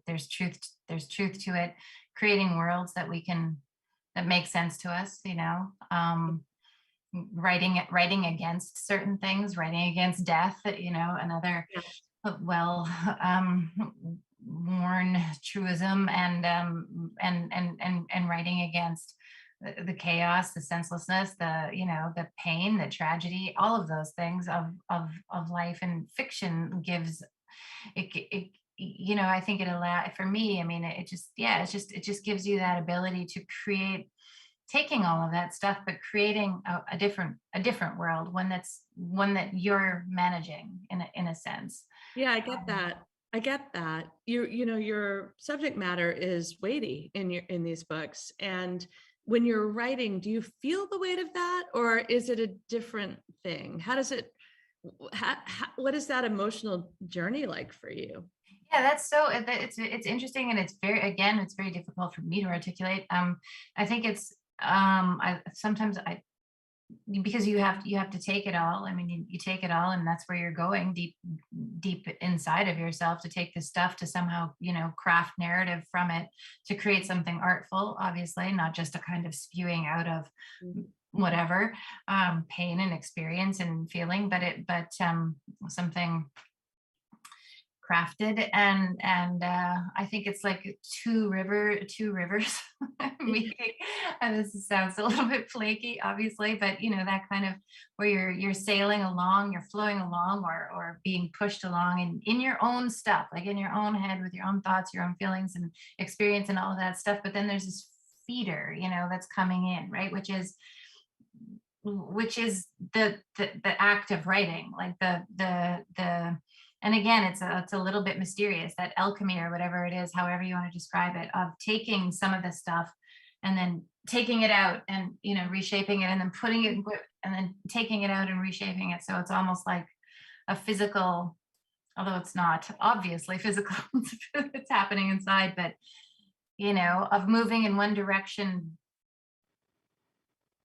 there's truth to it. Creating worlds that make sense to us. Writing against certain things, writing against death. Another worn truism, and writing against the chaos, the senselessness, the pain, the tragedy, all of those things of life. And fiction gives it. I think for me. It just gives you that ability to create, taking all of that stuff, but creating a different world, one that you're managing in a sense. Yeah, I get that. Your subject matter is weighty in these books, and when you're writing, do you feel the weight of that, or is it a different thing? What is that emotional journey like for you? Yeah, it's interesting, and it's very difficult for me to articulate. I think it's sometimes because you have to take it all. You take it all, and that's where you're going deep inside of yourself, to take this stuff, to somehow craft narrative from it, to create something artful, obviously, not just a kind of spewing out of whatever pain and experience and feeling, but something crafted. And I think it's like two rivers meeting. And this sounds a little bit flaky, obviously, but that kind of where you're sailing along, you're flowing along, or being pushed along in your own stuff, like in your own head, with your own thoughts, your own feelings and experience and all of that stuff. But then there's this feeder, that's coming in, right, which is the act of writing, like the and again, it's a little bit mysterious, that alchemy or whatever it is, however you want to describe it, of taking some of the stuff and then taking it out and, you know, reshaping it, and then putting it, and then taking it out and reshaping it. So it's almost like a physical, although it's not obviously physical, it's happening inside, but, you know, of moving in one direction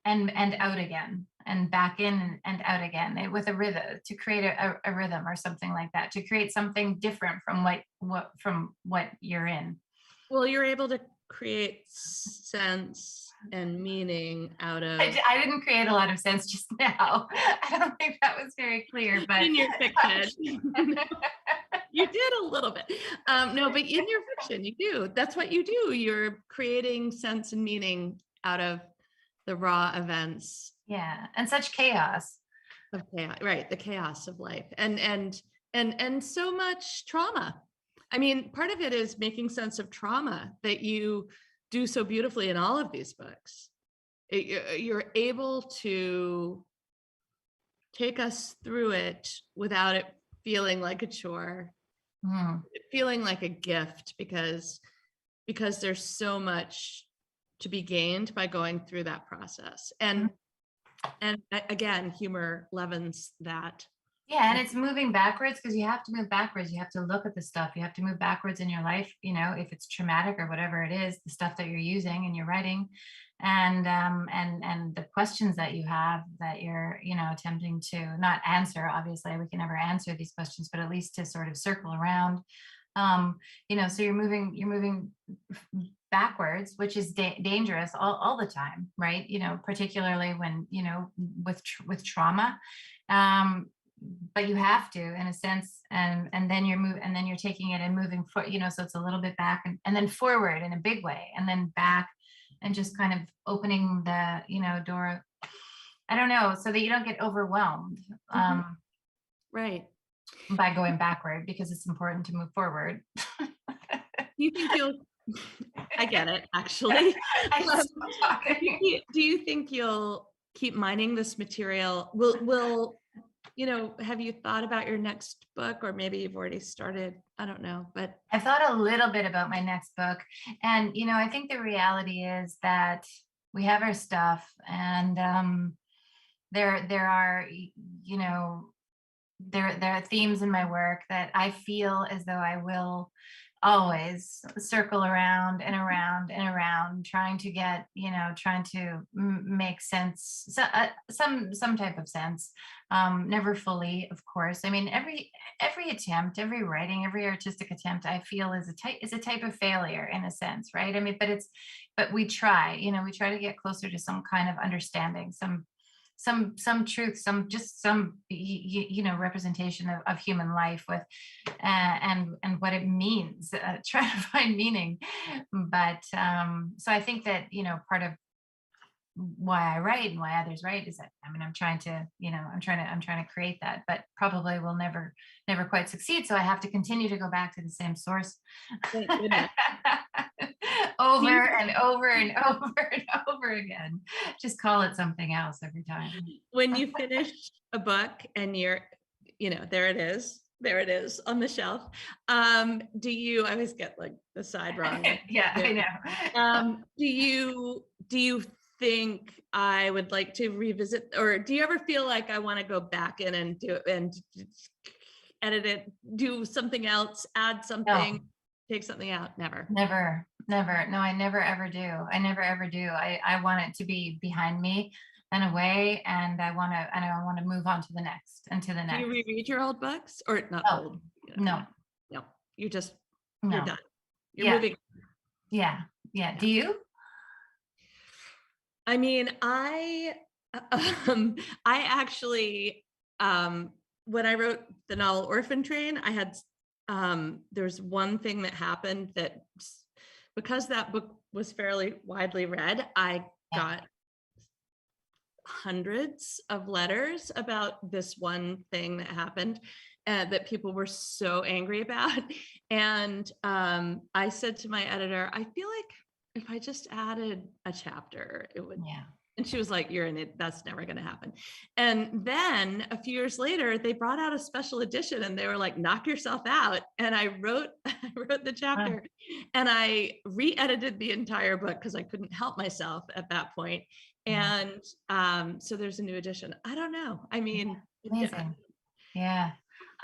and out again, and back in and out again, with a rhythm, to create a rhythm or something like that, to create something different from what you're in. Well, you're able to create sense and meaning out of. I didn't create a lot of sense just now. I don't think that was very clear, but in your fiction. You did a little bit. No, but in your fiction, you do. That's what you do. You're creating sense and meaning out of the raw events. Yeah, and such chaos. Of chaos, right? The chaos of life, and so much trauma. I mean, part of it is making sense of trauma that you do so beautifully in all of these books. You're able to take us through it without it feeling like a chore, feeling like a gift, because there's so much to be gained by going through that process. And again, humor leavens that. Yeah, and it's moving backwards, because you have to move backwards. You have to look at the stuff. You have to move backwards in your life, you know, if it's traumatic or whatever it is, the stuff that you're using and you're writing, and the questions that you have that you're, you know, attempting to not answer. Obviously, we can never answer these questions, but at least to sort of circle around. You know, so you're moving backwards, which is dangerous all the time, right? You know, particularly when, you know, with trauma. But you have to, in a sense, and then you're taking it and moving forward, you know, so it's a little bit back and then forward in a big way, and then back, and just kind of opening the, you know, door, I don't know, so that you don't get overwhelmed. Right. By going backward, because it's important to move forward. You think you'll, I get it, actually. Do you think you'll keep mining this material? Will you know, have you thought about your next book, or maybe you've already started? I don't know, but I thought a little bit about my next book. And, you know, I think the reality is that we have our stuff, and there are, you know, there are themes in my work that I feel as though I will always circle around and around and around, trying to get, you know, trying to make sense, some type of sense. Never fully, of course. I mean, every attempt, every writing, every artistic attempt, I feel is a type of failure, in a sense, right? I mean, but we try, you know, we try to get closer to some kind of understanding, some truth, some you know, representation of human life, with and what it means, try to find meaning. But so I think that, you know, part of why I write and why others write is that, I mean, I'm trying to, you know, I'm trying to create that, but probably will never quite succeed. So I have to continue to go back to the same source over and over and over and over again. Just call it something else every time. When you finish a book and you're, you know, there it is on the shelf. Do you, I always get like the side wrong. Yeah, I know. Do you think I would like to revisit, or do you ever feel like I want to go back in and do it and edit it, do something else, add something, take something out? Never. No, I never ever do. I want it to be behind me and away, and I want to move on to the next and to the next. Do you reread your old books, or not old? You know, no, you're just, you're done. You're moving. Yeah. Do you? I mean, I actually, when I wrote the novel Orphan Train, I had, there's one thing that happened that, because that book was fairly widely read, I got hundreds of letters about this one thing that happened that people were so angry about. And I said to my editor, I feel like if I just added a chapter, it would. Yeah. And she was like, you're in it. That's never going to happen. And then a few years later, they brought out a special edition and they were like, knock yourself out. And I wrote the chapter and I re-edited the entire book because I couldn't help myself at that point. And so there's a new edition. I don't know. I mean, amazing. Yeah.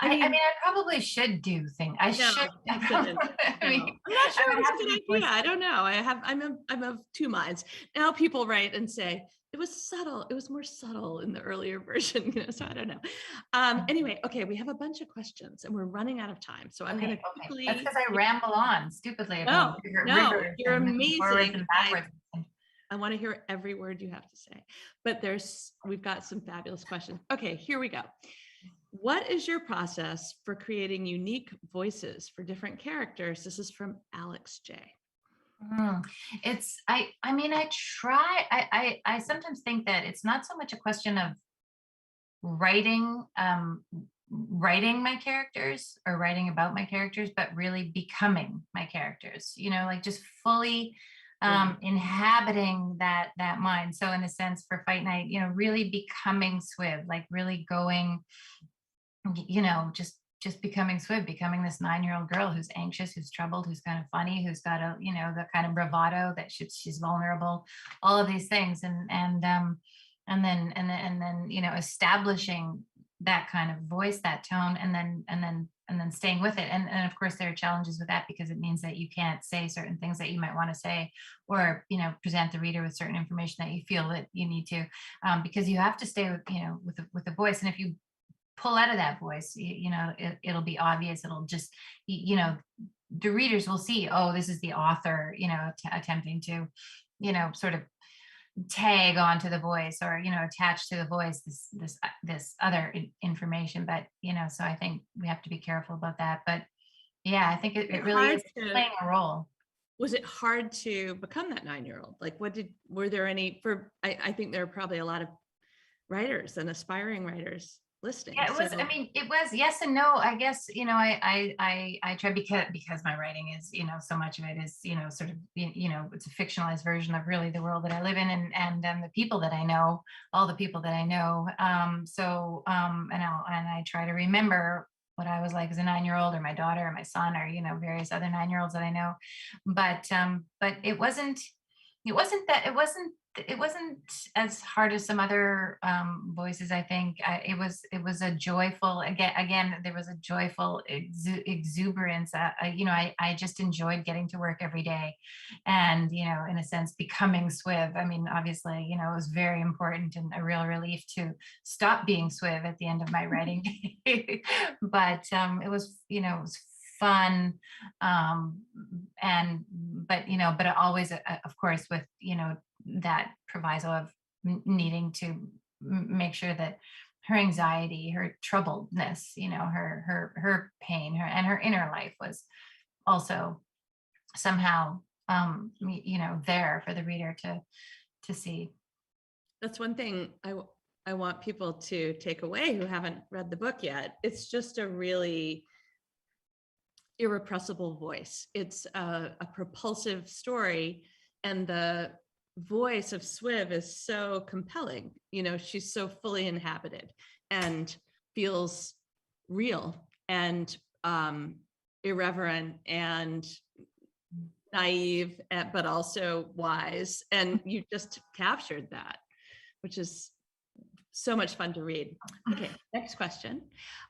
I mean, I probably should do things. I should. You shouldn't. I mean, I'm not sure I would it's have a to good be idea. I don't know. I'm of two minds. Now people write and say it was subtle. It was more subtle in the earlier version. So I don't know. Anyway, okay, we have a bunch of questions and we're running out of time. So I'm going to quickly. That's because I ramble on stupidly about rivers you're and amazing. forwards and backwards. I want to hear every word you have to say. But we've got some fabulous questions. Okay, here we go. What is your process for creating unique voices for different characters? This is from Alex J. I sometimes think that it's not so much a question of writing my characters or writing about my characters, but really becoming my characters, like just fully inhabiting that mind. So in a sense for Fight Night, really becoming Swiv, like really going, just becoming Swiv, becoming this 9-year-old girl who's anxious, who's troubled, who's kind of funny, who's got the kind of bravado that she's vulnerable, all of these things. And then establishing that kind of voice, that tone, and then staying with it. And of course there are challenges with that because it means that you can't say certain things that you might want to say, or, present the reader with certain information that you feel that you need to, because you have to stay with the voice. And if you pull out of that voice, it'll be obvious. It'll just, the readers will see, oh, this is the author, attempting to, sort of tag onto the voice or, attach to the voice this other information. But, so I think we have to be careful about that. But yeah, I think it really is playing a role. Was it hard to become that 9-year-old? Like, were there any, I think there are probably a lot of writers and aspiring writers listening. Yeah, it was yes and no. I guess, I try because my writing is, so much of it is, sort of, it's a fictionalized version of really the world that I live in and the people that I know, all the people that I know. And I try to remember what I was like as a 9-year-old, or my daughter or my son, or, various other 9-year-olds that I know. But it wasn't as hard as some other voices. I think it was a joyful, again there was a joyful exuberance. I just enjoyed getting to work every day, and in a sense becoming Swiv. I mean, obviously, it was very important and a real relief to stop being Swiv at the end of my writing but it was fun, but always of course with that proviso of needing to make sure that her anxiety, her troubledness, her pain, her inner life was also somehow there for the reader to see. That's one thing I want people to take away who haven't read the book yet. It's just a really irrepressible voice. It's a propulsive story, and the voice of Swiv is so compelling. She's so fully inhabited and feels real and irreverent and naive, but also wise. And you just captured that, which is so much fun to read. Okay, next question.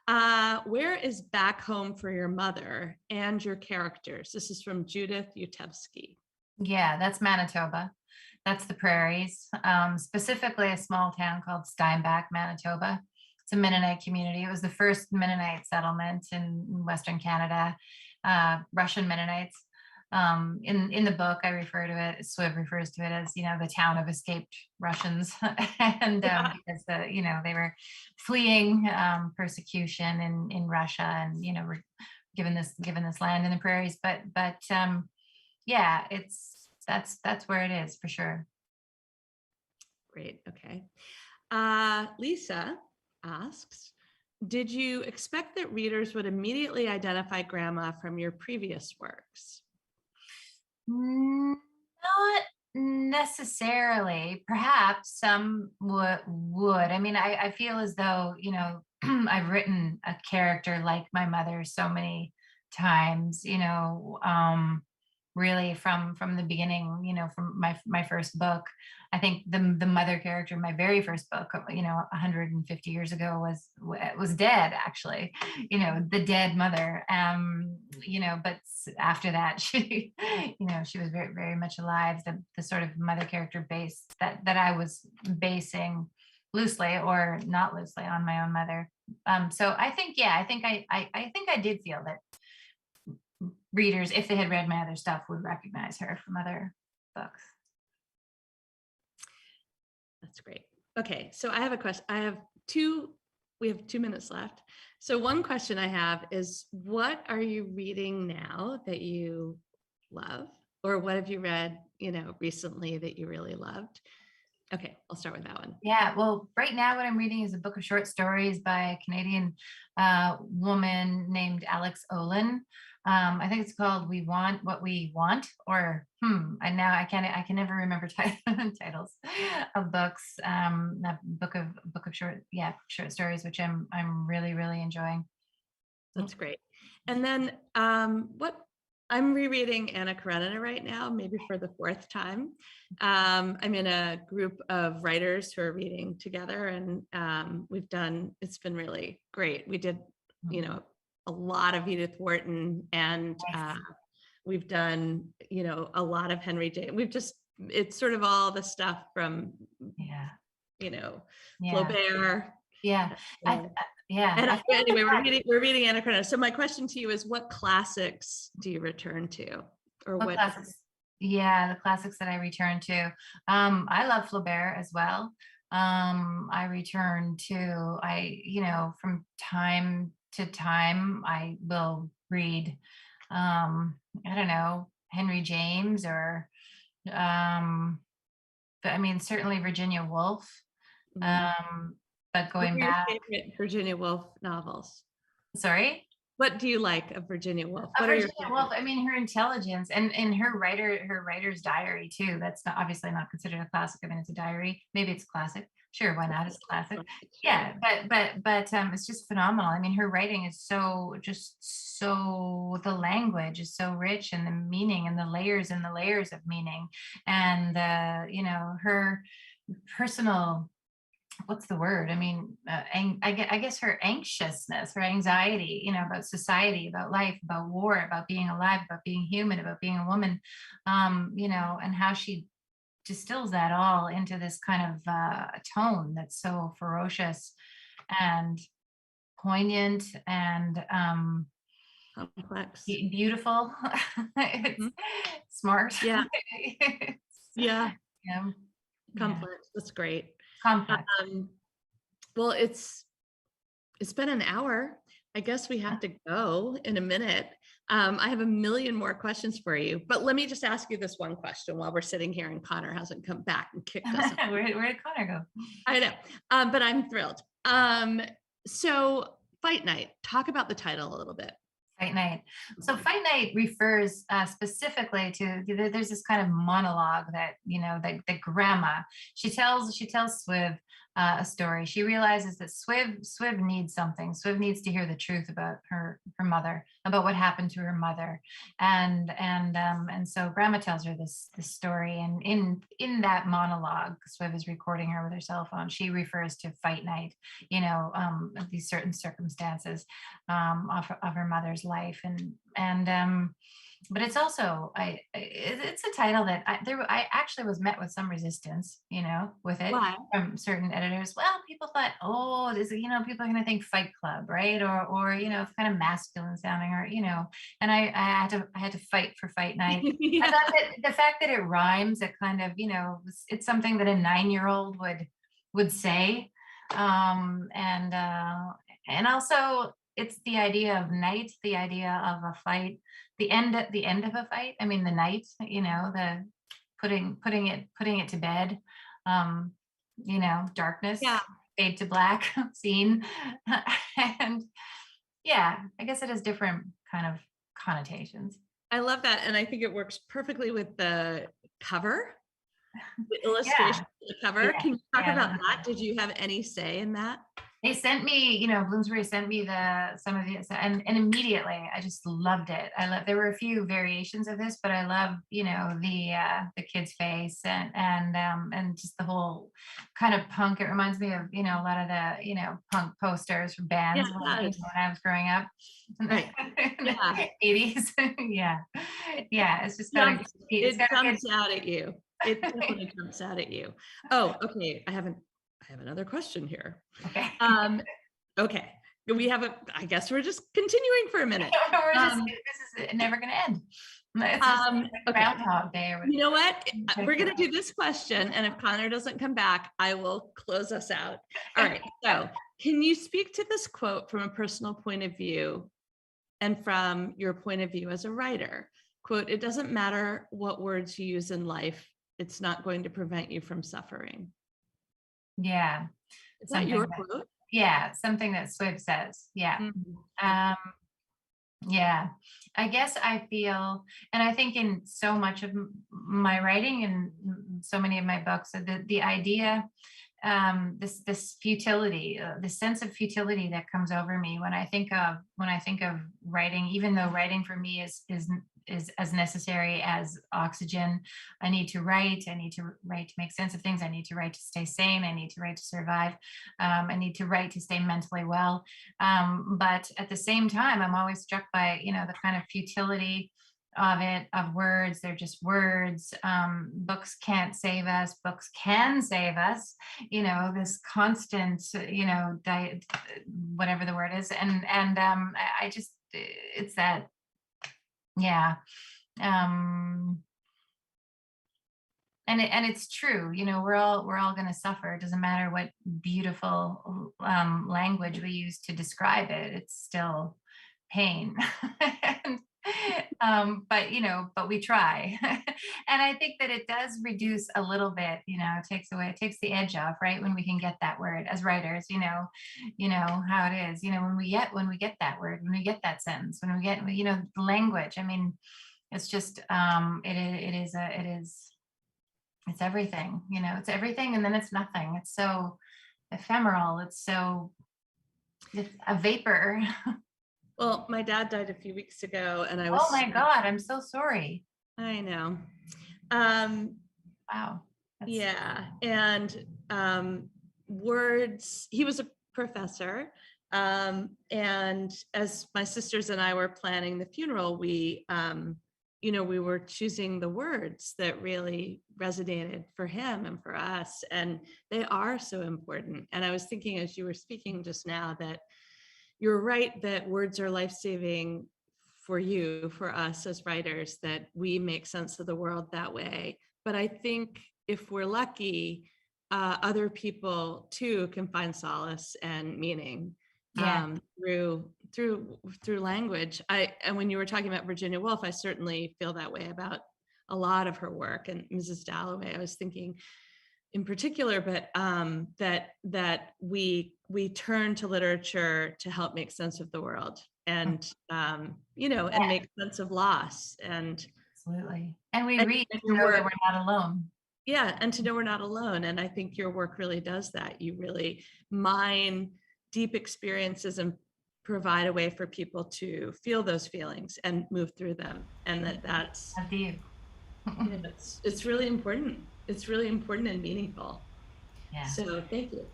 Where is back home for your mother and your characters? This is from Judith Utevsky. Yeah, that's Manitoba. That's the prairies, specifically a small town called Steinbach, Manitoba. It's a Mennonite community. It was the first Mennonite settlement in Western Canada, Russian Mennonites. In the book, I refer to it, Swiv refers to it as, the town of escaped Russians, and because they were fleeing persecution in Russia, and were given this land in the prairies. But yeah, that's where it is for sure. Great. Okay. Lisa asks, did you expect that readers would immediately identify Grandma from your previous works? Not necessarily. Perhaps some would. I mean, I feel as though, I've written a character like my mother so many times, really from the beginning, from my first book. I think the mother character in my very first book, 150 years ago was dead, actually, the dead mother. But after that, she was very, very much alive. The sort of mother character base that I was basing loosely or not loosely on my own mother. So I think, yeah, I think I did feel that readers, if they had read my other stuff, would recognize her from other books. That's great. Okay, so I have a question. We have 2 minutes left. So one question I have is, what are you reading now that you love? Or what have you read, recently that you really loved? Okay, I'll start with that one. Yeah, well, right now what I'm reading is a book of short stories by a Canadian woman named Alex Olin. I think it's called "We Want What We Want," or I can never remember titles of books. A book of short stories, which I'm really, really enjoying. That's great. And then what I'm rereading Anna Karenina right now, maybe for the 4th time. I'm in a group of writers who are reading together, and it's been really great. We did, a lot of Edith Wharton, and we've done, a lot of Henry James. It's sort of all the stuff from, Flaubert. Yeah. Anyway, we're reading Anna Karenina. So my question to you is, what classics do you return to, or what classics? Yeah, the classics that I return to. I love Flaubert as well. I return to, from time to time, I will read, I don't know, Henry James, or, but I mean, certainly Virginia Woolf. But going what are back, your favorite Virginia Woolf novels? sorry? What do you like of Virginia Woolf? What are Virginia Woolf, I mean, her intelligence and her writer's diary too. That's obviously not considered a classic. I mean, it's a diary. Maybe it's classic. Sure, why not? It's classic. Yeah, but it's just phenomenal. I mean, her writing is the language is so rich, and the meaning, and the layers of meaning, and her personal, what's the word? I mean, I guess her anxiousness, her anxiety, about society, about life, about war, about being alive, about being human, about being a woman, and how she distills that all into this kind of tone that's so ferocious and poignant and complex, beautiful. It's smart. Yeah. Yeah. Complex. That's great. Complex. Well, it's been an hour. I guess we have to go in a minute. I have a million more questions for you, but let me just ask you this one question while we're sitting here and Connor hasn't come back and kicked us. Where did Connor go? I know, but I'm thrilled. So Fight Night, talk about the title a little bit. Fight Night. So Fight Night refers specifically to, there's this kind of monologue that, that grandma, she tells Swiv a story. She realizes that Swiv needs something. Swiv needs to hear the truth about her mother, about what happened to her mother. And so grandma tells her this story. And in that monologue, Swiv is recording her with her cell phone. She refers to Fight Night, these certain circumstances of her mother's life, and but it's also it's a title that I actually was met with some resistance, with it. Why? From certain editors. Well, people thought, oh, this, people are going to think Fight Club, right? Or it's kind of masculine sounding, or and I had to fight for Fight Night. Yeah. I thought that the fact that it rhymes, it kind of it's something that a 9-year-old would say, and also it's the idea of night, the idea of a fight, the end of a fight. I mean, the night, the putting it to bed, darkness, Yeah. fade to black scene. And yeah, I guess it has different kind of connotations. I love that. And I think it works perfectly with the cover, the illustration of the cover. Yeah. Can you talk about that? Did you have any say in that? They sent me, Bloomsbury sent me some of the, and immediately I just loved it. There were a few variations of this, but I love, the kid's face and just the whole kind of punk. It reminds me of, a lot of the, punk posters from bands when I was growing up. Right. Yeah. 80s. Yeah. It's just it jumps out at you. It definitely jumps out at you. Oh, okay. I have another question here. Okay. Okay. I guess we're just continuing for a minute. This is never going to end. It's Groundhog Day. You know what? We're going to do this question. And if Connor doesn't come back, I will close us out. All right. So can you speak to this quote from a personal point of view and from your point of view as a writer? Quote, "It doesn't matter what words you use in life. It's not going to prevent you from suffering." Yeah. Is that your quote? Yeah, something that Swiv says. Yeah. Mm-hmm. Yeah. I guess I feel, and I think in so much of my writing and so many of my books, the idea, this futility, the sense of futility that comes over me when I think of writing, even though writing for me is as necessary as oxygen. I need to write to make sense of things. I need to write to stay sane. I need to write to survive. I need to write to stay mentally well. But at the same time, I'm always struck by, the kind of futility of words. They're just words. Books can't save us. Books can save us. This constant, whatever the word is. And I just, it's that, yeah. And it's true, we're all going to suffer. It doesn't matter what beautiful language we use to describe it. It's still pain. But we try. And I think that it does reduce a little bit, it takes the edge off, right? When we can get that word as writers, how it is, when we get that word, when we get that sentence, when we get, the language, I mean, it's just, it's everything, it's everything. And then it's nothing. It's so ephemeral. It's a vapor. Well, my dad died a few weeks ago and I was, oh my God, I'm so sorry. I know. Wow. Yeah. And words, he was a professor. And as my sisters and I were planning the funeral, we were choosing the words that really resonated for him and for us. And they are so important. And I was thinking, as you were speaking just now, that you're right, that words are life-saving for you, for us as writers, that we make sense of the world that way. But I think if we're lucky, other people too can find solace and meaning through language. And when you were talking about Virginia Woolf, I certainly feel that way about a lot of her work. And Mrs. Dalloway, I was thinking in particular, but that we turn to literature to help make sense of the world and and make sense of loss. And absolutely. And we read to know that we're not alone. Yeah, and to know we're not alone. And I think your work really does that. You really mine deep experiences and provide a way for people to feel those feelings and move through them. And that's it's really important. It's really important and meaningful. Yeah. So thank you.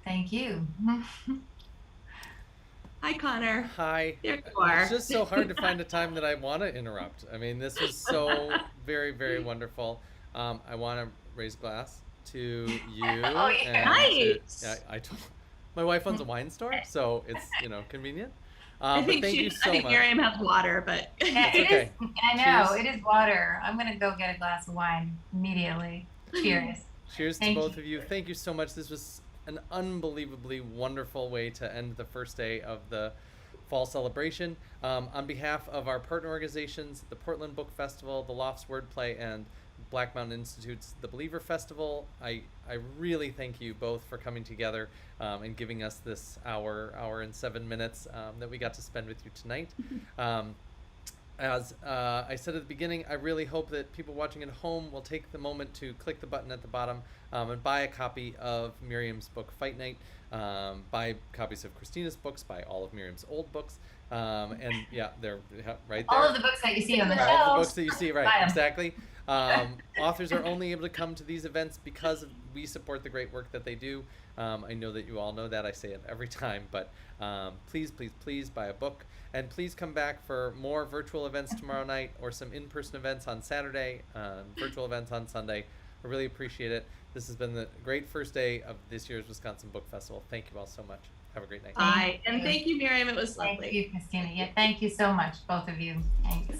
Thank you. Hi, Connor. Hi. There you are. It's just so hard to find a time that I want to interrupt. I mean, this was so very, very wonderful. I want to raise a glass to you. Oh, yeah. Nice. I told my wife owns a wine store, so it's convenient. I think Miriam has water, but yeah, it's okay. I know. Cheers. It is water. I'm gonna go get a glass of wine immediately. Cheers. Cheers to both of you. Thank you so much. This was an unbelievably wonderful way to end the first day of the fall celebration. On behalf of our partner organizations, the Portland Book Festival, the Lofts Wordplay, and Black Mountain Institute's The Believer Festival, I really thank you both for coming together and giving us this hour and 7 minutes that we got to spend with you tonight. As I said at the beginning, I really hope that people watching at home will take the moment to click the button at the bottom and buy a copy of Miriam's book, Fight Night, buy copies of Christina's books, buy all of Miriam's old books, and yeah, they're right there. All of the books that you see on the All the shelves. books that you see, right, Buy 'em. exactly. Authors are only able to come to these events because we support the great work that they do. I know that you all know that. I say it every time, but please, please, please buy a book. And please come back for more virtual events tomorrow night or some in-person events on Saturday, virtual events on Sunday. I really appreciate it. This has been the great first day of this year's Wisconsin Book Festival. Thank you all so much. Have a great night. Bye. And thank you, Miriam. It was lovely. Thank you, Christina. Yeah, thank you so much, both of you. Thanks.